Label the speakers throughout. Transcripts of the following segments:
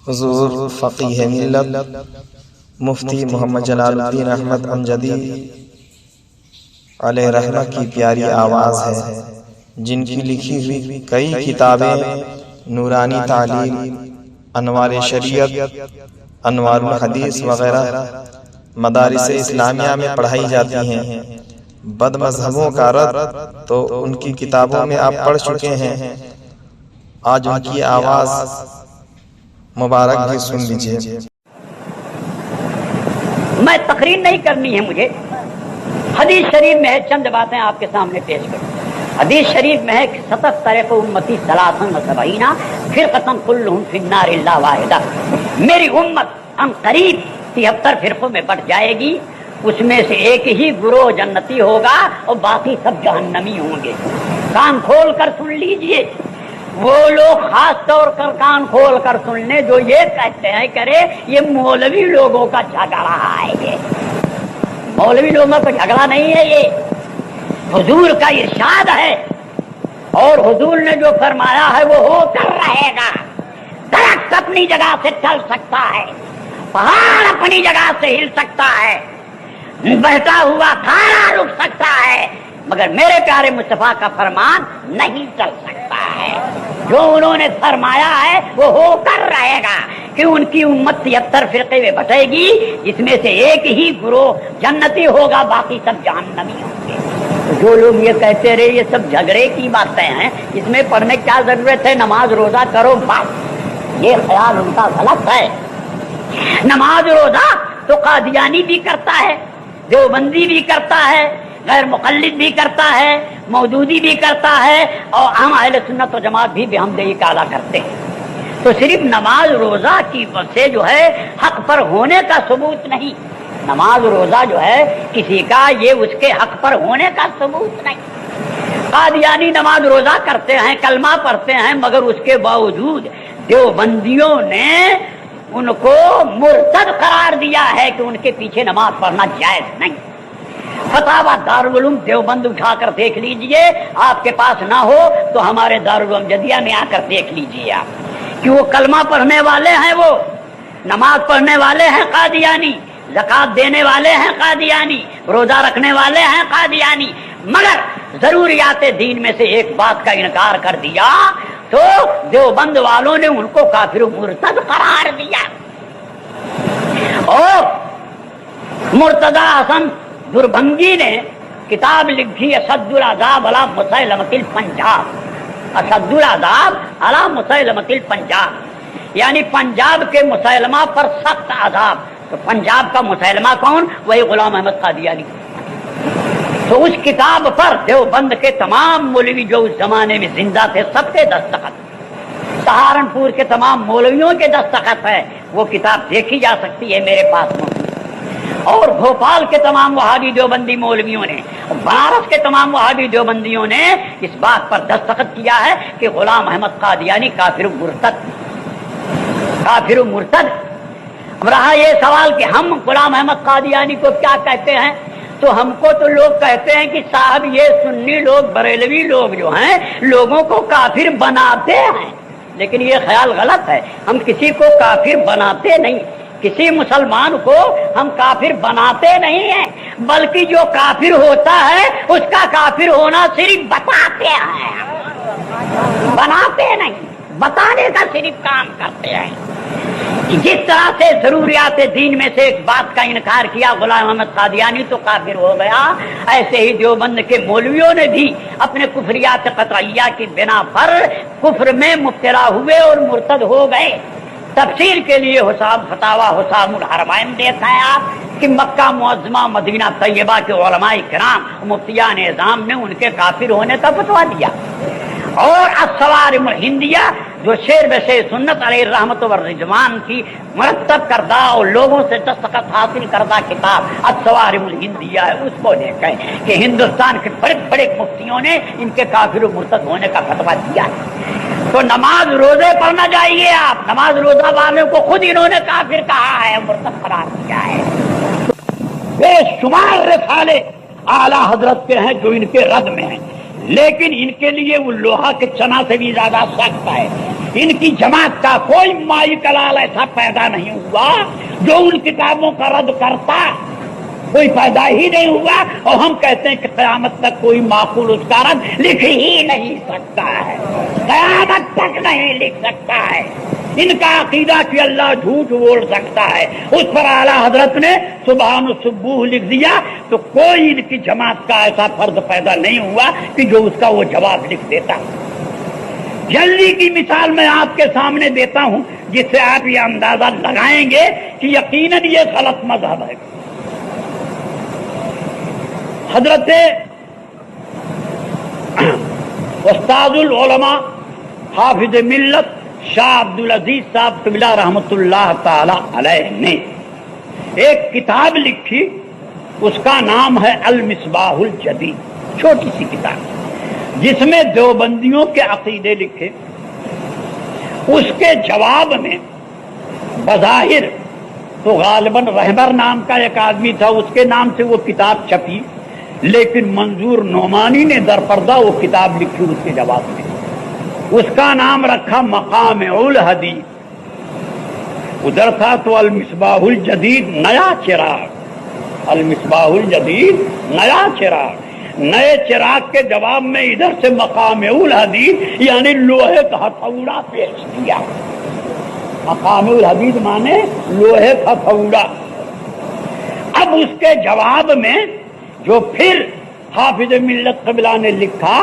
Speaker 1: حضور فقیہ ملت مفتی محمد جلال الدین احمد امجدی علیہ رحمہ کی پیاری آواز ہے، جن کی لکھی ہوئی کئی کتابیں نورانی تعلیم، انوار شریعت، انوار الحدیث وغیرہ مدارس اسلامیہ میں پڑھائی جاتی ہیں۔ بد مذہبوں کا رد تو ان کی کتابوں میں آپ پڑھ چکے ہیں، آج ان کی آواز مبارک بھی سن لیجیے۔
Speaker 2: میں تقریر نہیں کرنی ہے، مجھے حدیث شریف میں ہے، چند باتیں آپ کے سامنے پیش کروں۔ حدیث شریف میں ہے کہ 77 امتی 73 فرقۃ کلھم فی النار الا واحدہ، میری امت ہم قریب 73 فرقوں میں بٹ جائے گی، اس میں سے ایک ہی گروہ جنتی ہوگا اور باقی سب جہنمی ہوں گے۔ کان کھول کر سن لیجئے، وہ لوگ خاص طور پر کان کھول کر سننے جو یہ کہتے ہیں کرے یہ مولوی لوگوں کا جھگڑا ہے، یہ مولوی لوگوں کا جھگڑا نہیں ہے، یہ حضور کا ارشاد ہے، اور حضور نے جو فرمایا ہے وہ ہو کر رہے گا۔ درخت اپنی جگہ سے چل سکتا ہے، پہاڑ اپنی جگہ سے ہل سکتا ہے، بہتا ہوا کھانا رک سکتا ہے، مگر میرے پیارے مصطفیٰ کا فرمان نہیں چل سکتا ہے۔ جو انہوں نے فرمایا ہے وہ ہو کر رہے گا کہ ان کی امت 73 فرقے میں بٹے گی، جس میں سے ایک ہی گروہ جنتی ہوگا، باقی سب جہنمی ہوں گے۔ جو لوگ یہ کہتے رہے یہ سب جھگڑے کی باتیں ہیں، اس میں پڑھنے کیا ضرورت ہے، نماز روزہ کرو بس، یہ خیال ان کا غلط ہے۔ نماز روزہ تو قادیانی بھی کرتا ہے، دیوبندی بھی کرتا ہے، غیر مقلد بھی کرتا ہے، مودودی بھی کرتا ہے، اور ہم اہل سنت و جماعت بھی بحمدہ تعالیٰ کرتے ہیں۔ تو صرف نماز روزہ کی سے جو ہے حق پر ہونے کا ثبوت نہیں، نماز روزہ جو ہے کسی کا یہ اس کے حق پر ہونے کا ثبوت نہیں۔ قادیانی نماز روزہ کرتے ہیں، کلمہ پڑھتے ہیں، مگر اس کے باوجود دیوبندیوں نے ان کو مرتد قرار دیا ہے کہ ان کے پیچھے نماز پڑھنا جائز نہیں۔ فتاوی دارالعلوم دیوبند اٹھا کر دیکھ لیجئے، آپ کے پاس نہ ہو تو ہمارے دارالعلوم جدیہ میں آ کر دیکھ لیجئے آپ، کہ وہ کلمہ پڑھنے والے ہیں، وہ نماز پڑھنے والے ہیں قادیانی، زکوٰۃ دینے والے ہیں قادیانی، روزہ رکھنے والے ہیں قادیانی، مگر ضروریات دین میں سے ایک بات کا انکار کر دیا تو دیوبند والوں نے ان کو کافر و مرتد قرار دیا۔ اور مرتضی حسن دربھنگی نے کتاب لکھی اشد العذاب علی مسیلمۃ الپنجاب، اشد العذاب علی مسیلمۃ الپنجاب، یعنی پنجاب کے مسیلمہ پر سخت عذاب۔ تو پنجاب کا مسیلمہ کون؟ وہی غلام احمد قادیانی۔ تو اس کتاب پر دیوبند کے تمام مولوی جو اس زمانے میں زندہ تھے سب کے دستخط، سہارنپور کے تمام مولویوں کے دستخط ہے، وہ کتاب دیکھی جا سکتی ہے میرے پاس موجود۔ اور بھوپال کے تمام وہابی دیوبندی مولویوں نے، بنارس کے تمام وہابی دیوبندیوں نے اس بات پر دستخط کیا ہے کہ غلام احمد قادیانی کافر و مرتد، کافر و مرتد۔ اب رہا یہ سوال کہ ہم غلام احمد قادیانی کو کیا کہتے ہیں، تو ہم کو تو لوگ کہتے ہیں کہ صاحب یہ سنی لوگ، بریلوی لوگ جو ہیں لوگوں کو کافر بناتے ہیں، لیکن یہ خیال غلط ہے، ہم کسی کو کافر بناتے نہیں، کسی مسلمان کو ہم کافر بناتے نہیں ہیں، بلکہ جو کافر ہوتا ہے اس کا کافر ہونا صرف بتاتے ہیں، بناتے نہیں، بتانے کا صرف کام کرتے ہیں۔ جس طرح سے ضروریات دین میں سے ایک بات کا انکار کیا غلام احمد قادیانی تو کافر ہو گیا، ایسے ہی دیوبند کے مولویوں نے بھی اپنے کفریات قطعیہ کی بنا پر کفر میں مبتلا ہوئے اور مرتد ہو گئے۔ تفصیل کے لیے فتاوی حسام الحرمین دیکھا ہے آپ کہ مکہ معظمہ مدینہ طیبہ کے علماء کرام مفتیان اعظام نے ان کے کافر ہونے کا فتویٰ دیا۔ اور الصوارم الہندیہ جو شیر بے شیر سنت علیہ الرحمت والرضوان کی مرتب کردہ اور لوگوں سے دستخط حاصل کردہ کتاب الصوارم الہندیہ ہے، اس کو دیکھیں کہ ہندوستان کے بڑے بڑے مفتیوں نے ان کے کافر و مرتد ہونے کا فتویٰ دیا ہے۔ تو نماز روزے پڑھنا چاہیے آپ، نماز روزہ والوں کو خود انہوں نے کافر کہا ہے، مرتد قرار دیا ہے۔ بے شمار رسالے اعلیٰ حضرت کے ہیں جو ان کے رد میں ہیں، لیکن ان کے لیے وہ لوہا کے چنا سے بھی زیادہ سخت ہے، ان کی جماعت کا کوئی مائی کلال ایسا پیدا نہیں ہوا جو ان کتابوں کا رد کرتا، کوئی پیدا ہی نہیں ہوا، اور ہم کہتے ہیں کہ قیامت تک کوئی معقول اس کا رد لکھ ہی نہیں سکتا ہے، قیامت تک نہیں لکھ سکتا ہے۔ ان کا عقیدہ کہ اللہ جھوٹ بول سکتا ہے، اس پر اعلیٰ حضرت نے سبحان السبوح لکھ دیا، تو کوئی ان کی جماعت کا ایسا فرد پیدا نہیں ہوا کہ جو اس کا وہ جواب لکھ دیتا۔ جلدی کی مثال میں آپ کے سامنے دیتا ہوں جس سے آپ یہ اندازہ لگائیں گے کہ یقیناً یہ غلط مذہب ہے۔ حضرت استاد العلماء حافظ ملت شاہ عبدالعزیز صاحب قبلہ رحمۃ اللہ تعالی علیہ نے ایک کتاب لکھی، اس کا نام ہے المصباح الجدید، چھوٹی سی کتاب جس میں دیوبندیوں کے عقیدے لکھے۔ اس کے جواب میں بظاہر تو غالباً رہبر نام کا ایک آدمی تھا، اس کے نام سے وہ کتاب چھپی، لیکن منظور نعمانی نے درپردہ وہ کتاب لکھی اس کے جواب میں، اس کا نام رکھا مقام الحدیث۔ ادھر تھا تو المصباح الجدید نیا چراغ، المصباح الجدید نیا چراغ، نئے چراغ کے جواب میں ادھر سے مقام الحدیث یعنی لوہے کا ہتھوڑا پیش کیا۔ مقام الحدیث مانے لوہے کا ہتھوڑا۔ اب اس کے جواب میں جو پھر حافظ ملت قبلہ نے لکھا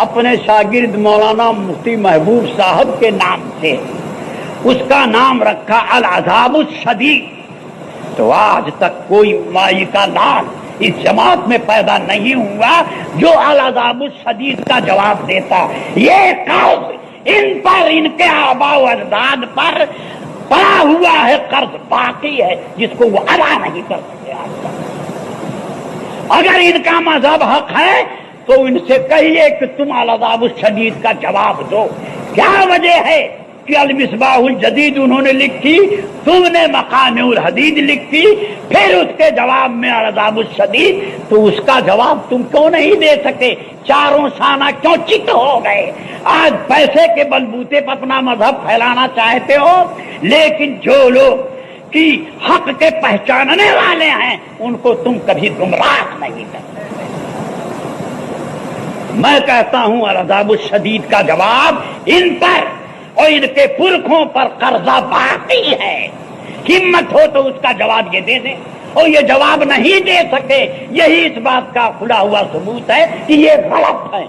Speaker 2: اپنے شاگرد مولانا مفتی محبوب صاحب کے نام سے، اس کا نام رکھا العذاب الشدید۔ تو آج تک کوئی مائی کا لال اس جماعت میں پیدا نہیں ہوا جو العذاب الشدید کا جواب دیتا۔ یہ قرض ان پر، ان کے آباء و اجداد پر پڑا ہوا ہے، قرض باقی ہے جس کو وہ ادا نہیں کر سکتے آج تک۔ اگر ان کا مذہب حق ہے تو ان سے کہیے کہ تم العذاب الشدید کا جواب دو۔ کیا وجہ ہے کہ المصباح الجدید انہوں نے لکھی، تم نے مقام الحدید لکھی، پھر اس کے جواب میں العذاب الشدید، تو اس کا جواب تم کیوں نہیں دے سکے؟ چاروں سانہ کیوں چت ہو گئے؟ آج پیسے کے بلبوتے پر اپنا مذہب پھیلانا چاہتے ہو، لیکن جو لوگ کی حق کے پہچاننے والے ہیں ان کو تم کبھی گمراہ نہیں کرتے۔ میں کہتا ہوں العذاب الشدید کا جواب ان پر اور ان کے پرکھوں پر قرضہ باقی ہے، ہمت ہو تو اس کا جواب یہ دے دیں، اور یہ جواب نہیں دے سکے، یہی اس بات کا کھلا ہوا ثبوت ہے کہ یہ غلط ہے۔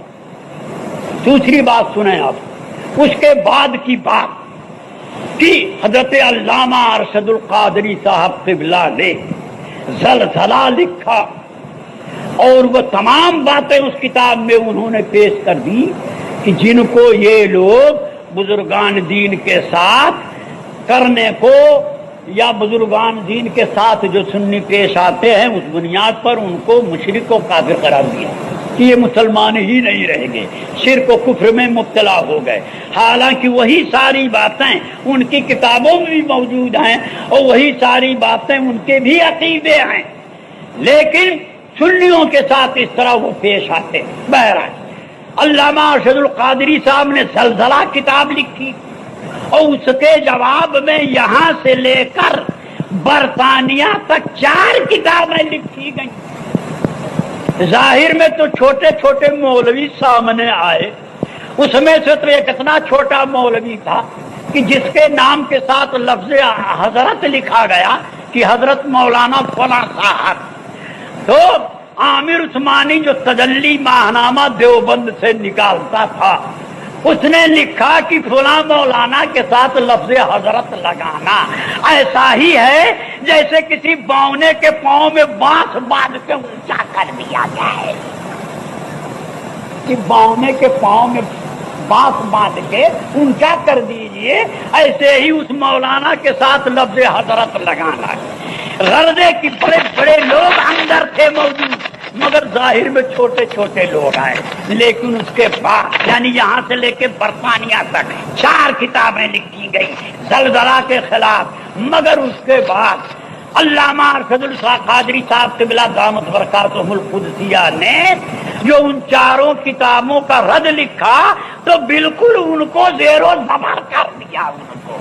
Speaker 2: دوسری بات سنیں آپ، اس کے بعد کی بات کہ حضرت علامہ ارشد القادری صاحب قبلہ نے زلزلہ لکھا، اور وہ تمام باتیں اس کتاب میں انہوں نے پیش کر دی کہ جن کو یہ لوگ بزرگان دین کے ساتھ کرنے کو، یا بزرگان دین کے ساتھ جو سنی پیش آتے ہیں، اس بنیاد پر ان کو مشرک و کافر قرار دیا کہ یہ مسلمان ہی نہیں رہیں گے، شرک و کفر میں مبتلا ہو گئے۔ حالانکہ وہی ساری باتیں ان کی کتابوں میں بھی موجود ہیں، اور وہی ساری باتیں ان کے بھی عقیدے ہیں، لیکن سنیوں کے ساتھ اس طرح وہ پیش آتے ہیں۔ بہرحال علامہ ارشد القادری صاحب نے زلزلہ کتاب لکھی، اور اس کے جواب میں یہاں سے لے کر برطانیہ تک 4 کتابیں لکھی گئیں۔ ظاہر میں تو چھوٹے چھوٹے مولوی سامنے آئے، اس میں سے تو ایک اتنا چھوٹا مولوی تھا کہ جس کے نام کے ساتھ لفظ حضرت لکھا گیا کہ حضرت مولانا فلاں صاحب۔ تو عامر عثمانی جو تجلی ماہنامہ دیوبند سے نکالتا تھا، اس نے لکھا کہ فلاں مولانا کے ساتھ لفظ حضرت لگانا ایسا ہی ہے جیسے کسی باونے کے پاؤں میں بانس باندھ کے اونچا کر دیا جائے، کہ باونے کے پاؤں میں بانس باندھ کے اونچا کر دیجئے، ایسے ہی اس مولانا کے ساتھ لفظ حضرت لگانا ہے۔ غرضے کی بڑے بڑے لوگ اندر تھے موجود، مگر ظاہر میں چھوٹے چھوٹے لوگ آئے، لیکن اس کے بعد یعنی یہاں سے لے کے برطانیہ تک 4 کتابیں لکھی گئی زلزلہ کے خلاف۔ مگر اس کے بعد علامہ ارشد القادری صاحب قبلہ دامت برکاتہم القدسیہ نے جو ان چاروں کتابوں کا رد لکھا تو بالکل ان کو زیر و زبر کر دیا ان کو،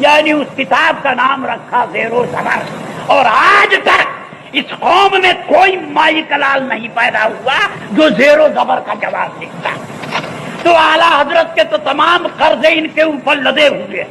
Speaker 2: یعنی اس کتاب کا نام رکھا زیر و زبر. اور آج تک اس قوم میں کوئی مائی کلال نہیں پیدا ہوا جو زیر و زبر کا جواب لکھتا. تو اعلیٰ حضرت کے تو تمام قرضے ان کے اوپر لدے ہوئے،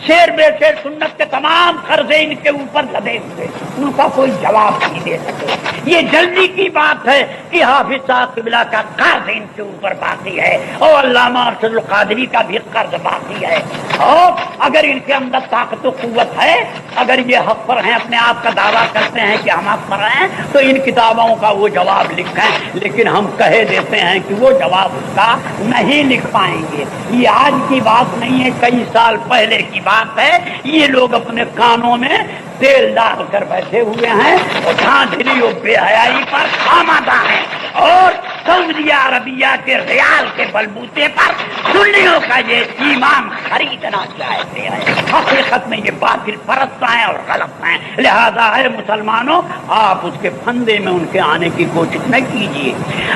Speaker 2: شیر بے شیر سنت کے تمام قرضے ان کے اوپر لدے ہوئے، ان کا کوئی جواب نہیں دے سکے. یہ جلدی کی بات ہے کہ حافظ صاحب قبلہ کا قرض ان کے اوپر باقی ہے اور علامہ ارشد القادری کا بھی قرض باقی ہے. اور اگر ان کے اندر طاقت و قوت ہے، اگر یہ حق پر ہیں، اپنے آپ کا دعویٰ کرتے ہیں کہ ہم حق پر ہیں، تو ان کتابوں کا وہ جواب لکھیں. لیکن ہم کہہ دیتے ہیں کہ وہ جواب اس کا نہیں لکھ پائیں گے. یہ آج کی بات نہیں ہے، کئی سال پہلے کی بات ہے. یہ لوگ اپنے کانوں میں تیل ڈال کر بیٹھے ہوئے ہیں اور دھاندلی و بے حیائی پر آمادہ ہیں اور سعودیہ عربیہ کے ریال کے بلبوتے پر سنیوں کا یہ ایمان خریدنا چاہتے ہیں. حقیقت میں یہ باطل پرست ہیں اور غلط ہیں. لہذا ہے مسلمانوں، آپ اس کے پھندے میں ان کے آنے کی کوشش نہ کیجیے.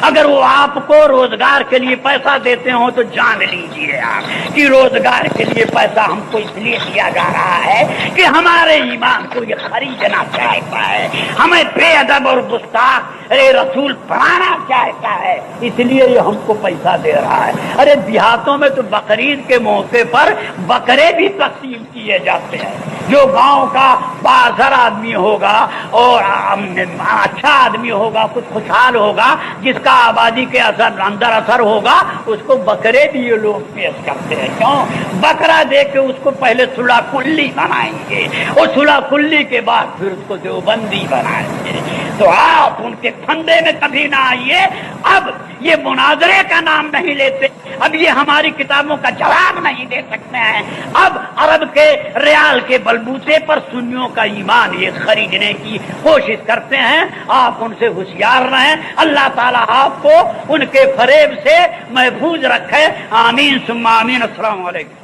Speaker 2: اگر وہ آپ کو روزگار کے لیے پیسہ دیتے ہوں تو جان لیجیے آپ کہ روزگار کے لیے پیسہ ہم کو اس لیے دیا جا رہا ہے کہ ہمارے ایمان کو یہ خریدنا چاہتا ہے، ہمیں بے ادب اور گستاخ رسول بنانا چاہتا ہے، اس لیے یہ ہم کو پیسہ دے رہا ہے. ارے دیہاتوں میں تو بقرعید کے موقع پر بکرے بھی تقسیم کیے جاتے ہیں. جو گاؤں کا بااثر آدمی ہوگا اور اچھا آدمی ہوگا، کچھ خوشحال ہوگا، جس کا آبادی کے اندر اثر ہوگا، اس کو بکرے بھی یہ لوگ پیش کرتے ہیں. کیوں؟ بکرا دے کے اس کو پہلے صلح کلی بنائیں گے اور صلح کلی کے بعد پھر اس کو دیوبندی بنائیں گے. تو آپ ان کے پھندے میں کبھی نہ آئیے. اب یہ مناظرے کا نام نہیں لیتے، اب یہ ہماری کتابوں کا جواب نہیں دے سکتے ہیں. اب عرب کے ریال کے بلبوتے پر سنیوں کا ایمان یہ خریدنے کی کوشش کرتے ہیں. آپ ان سے ہوشیار رہیں. اللہ تعالیٰ آپ کو ان کے فریب سے محفوظ رکھے. آمین ثم آمین. السلام علیکم.